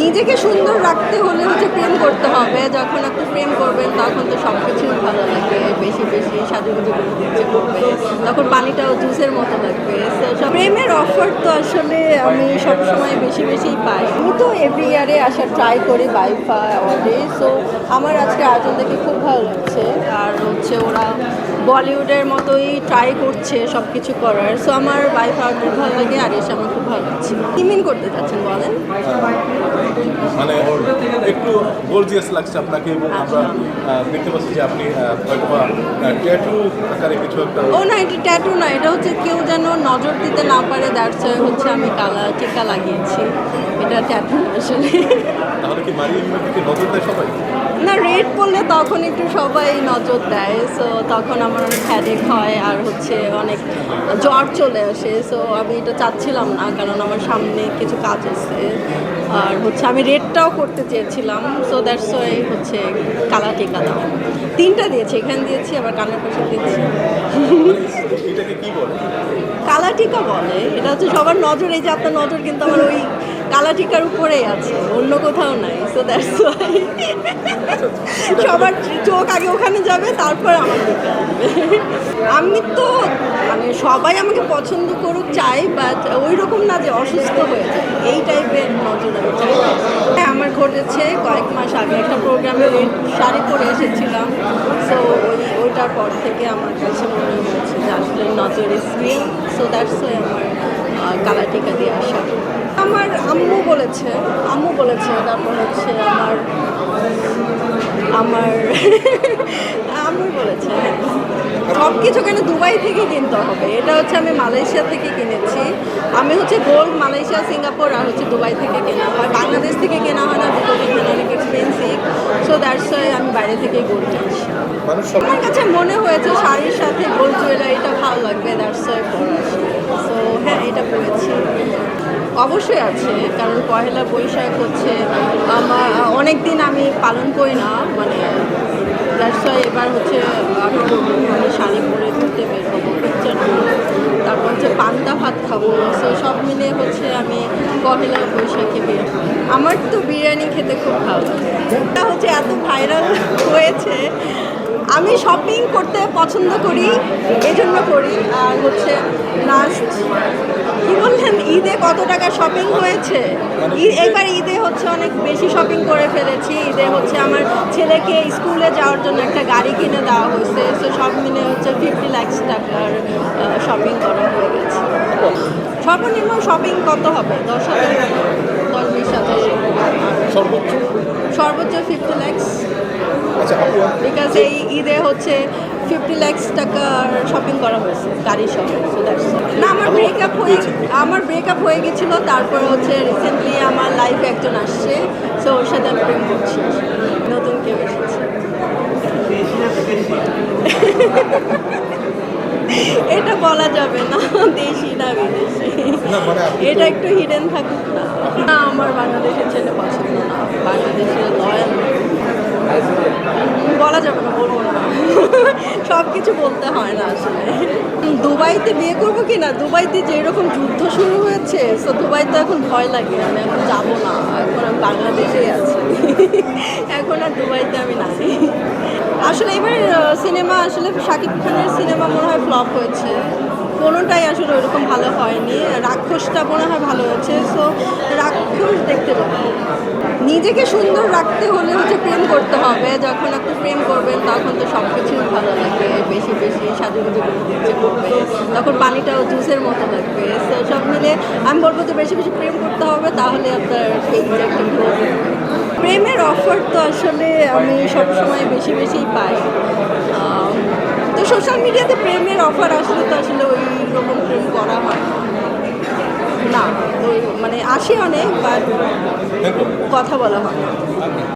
নিজেকে সুন্দর রাখতে হলে হচ্ছে প্রেম করতে হবে। যখন আপনি প্রেম করবেন তখন তো সব কিছুই ভালো লাগে, বেশি বেশি সাজুগুজু করতে ইচ্ছে করবে, তখন পানিটাও জুসের মতো লাগবে। সো প্রেমের অফার তো আসলে আমি সবসময় বেশি বেশিই পাই। আমি তো এভরি ইয়ারে আসার ট্রাই করি বাইফা অ্যাওয়ার্ডে। সো আমার আজকে আয়োজন দেখে খুব ভালো লাগছে। আর হচ্ছে ওরা বলিউডের মতোই ট্রাই করছে সব কিছু করার। সো আমার বাইফা খুব ভালো লাগে আর এসে আমার খুব ভালো লাগছে। কি মিন করতে চাচ্ছেন বলেন? মানে একটু গর্জিয়াস লাগছে আপনাকে এবং আমরা দেখতে পাচ্ছি যে আপনি হয়তো বা ট্যাটু আকারে কিছু একটা। ও না, এটা ট্যাটু না, এটা হচ্ছে কেউ যেন নজর দিতে না পারে, দ্যাটস হচ্ছে আমি কালা টিকা লাগিয়েছি। এটা ট্যাটু আসলে। তাহলে কি মারিয়াম দিকে নজর দেয় সবাই? না, রেড পড়লে তখন একটু সবাই নজর দেয়। সো তখন আমার অনেক হ্যাডেক হয় আর হচ্ছে অনেক জ্বর চলে আসে। সো আমি এটা চাচ্ছিলাম না, কারণ আমার সামনে কিছু কাজ আছে। আর হচ্ছে আমি রেডটাও করতে চেয়েছিলাম। সো দ্যাটস ওয়াই হচ্ছে কালা টিকা দাও। 3টা দিয়েছি, এখানে দিয়েছি আবার কানের পাশে দিয়েছি। এটাকে কি বলে? কালা টিকা বলে। এটা হচ্ছে সবার নজর, এই যে আপনার নজর কিন্তু আমার ওই কালা টিকার উপরেই আছে, অন্য কোথাও নাই। সো দ্যাটস ওয়াই সবার চোখ আগে ওখানে যাবে, তারপর আমার দিকে আসবে। আমি তো মানে সবাই আমাকে পছন্দ করুক চাই, বাট ওই রকম না যে অসুস্থ হয়ে যায়, এই টাইপের নজর আমি চাই। হ্যাঁ, আমার ঘটেছে কয়েক মাস আগে একটা প্রোগ্রামে রেড শাড়ি পরে এসেছিলাম। সো ওইটার পর থেকে আমার কাছে মনে হয়েছে যে আসলে নজর is real. So that's why আমার কালা টিকা দিয়ে আসা। আমার আম্মু বলেছে, তারপর হচ্ছে আমার আমার আম্মু বলেছে হ্যাঁ, সব কিছু কেন দুবাই থেকে কিনতে হবে। এটা হচ্ছে আমি মালয়েশিয়া থেকে কিনেছি। আমি হচ্ছে গোল্ড মালয়েশিয়া, সিঙ্গাপুর আর হচ্ছে দুবাই থেকে কেনা হয়, বাংলাদেশ থেকে কেনা হয় না, বিকজ এখানে অনেক এক্সপেন্সিভ। সো দ্যাটস ওয়াই আমি বাইরে থেকে গোল্ড কিনছি। আমার কাছে মনে হয়েছে শাড়ির সাথে গোল্ড জুয়েলারিটা ভালো লাগবে, দ্যাটস ওয়াই পরেছি। সো হ্যাঁ, এটা পরেছি। অবশ্যই আছে, কারণ পহেলা বৈশাখ হচ্ছে আমার অনেক দিন আমি পালন করি না, মানে দ্যাটস ওয়াই এবার হচ্ছে আমি শাড়ি পরে ঘুরতে বের হবো, পিকচার নেবো, তারপর হচ্ছে পান্তা ভাত খাবো। সো সব মিলে হচ্ছে আমি পহেলা বৈশাখে বের হবো। আমার তো বিরিয়ানি খেতে খুব ভালো লাগে। এটা হচ্ছে এত ভাইরাল হয়েছে, আমি শপিং করতে পছন্দ করি, এই জন্য করি। আর হচ্ছে লাস্ট কি বললেন, ঈদে কত টাকা শপিং হয়েছে? এবার ঈদে হচ্ছে অনেক বেশি শপিং করে ফেলেছি। ঈদে হচ্ছে আমার ছেলেকে স্কুলে যাওয়ার জন্য একটা গাড়ি কিনে দেওয়া হয়েছে। সো সব মিলে হচ্ছে 50 লাখ টাকার শপিং করা হয়ে গেছে। সর্বনিম্ন শপিং কত হবে? 10,000, 10-20,000। সর্বোচ্চ 50 লাখ। বিকজ এই ঈদে হচ্ছে 50 লাখ টাকার শপিং করা হয়েছে গাড়ি সহ। না, আমার ব্রেকআপ হয়ে গেছিলো, তারপর হচ্ছে রিসেন্টলি আমার লাইফে একজন আসছে। সো ওর সাথে আমি প্রেম করছি, নতুন কেউ এসেছে। এটা বলা যাবে না, দেশি না বিদেশি, এটা একটু হিডেন থাকুক না। না, আমার বাংলাদেশের ছেলে পছন্দ না, বাংলাদেশের লয়াল বলা যাবে না, বলবো না। সব কিছু বলতে হয় না আসলে। দুবাইতে বিয়ে করবো কি না, দুবাইতে যেরকম যুদ্ধ শুরু হয়েছে, সো দুবাইতে এখন ভয় লাগে, আমি এখন যাবো না, এখন আমি বাংলাদেশেই আছি। এখন আর দুবাইতে আমি নাই। আসলে এবার সিনেমা, আসলে শাকিব খানের সিনেমা মনে হয় ফ্লপ হয়েছে, কোনোটাই আসলে ওইরকম ভালো হয়নি। রাক্ষসটা মনে হয় ভালো হয়েছে। সো রাক্ষস দেখতে যাবো। নিজেকে সুন্দর রাখতে হলে হচ্ছে প্রেম করতে হবে। যখন আপনি প্রেম করবেন তখন তো সব কিছুই ভালো লাগবে, বেশি বেশি সাজুগুজু করতে ইচ্ছে করবে, তখন পানিটাও জুসের মতো লাগবে। সো সব মিলে আমি বলবো যে বেশি বেশি প্রেম করতে হবে, তাহলে আপনার ফেক একটা গ্রো করবে। প্রেমের অফার তো আসলে আমি সবসময় বেশি বেশিই পাই। তো সোশ্যাল মিডিয়াতে প্রেমের অফার আসলে তো আসলে ওই রকম প্রেম করা হয় না, ওই মানে আসে অনেক, বাট কথা বলা হয় না।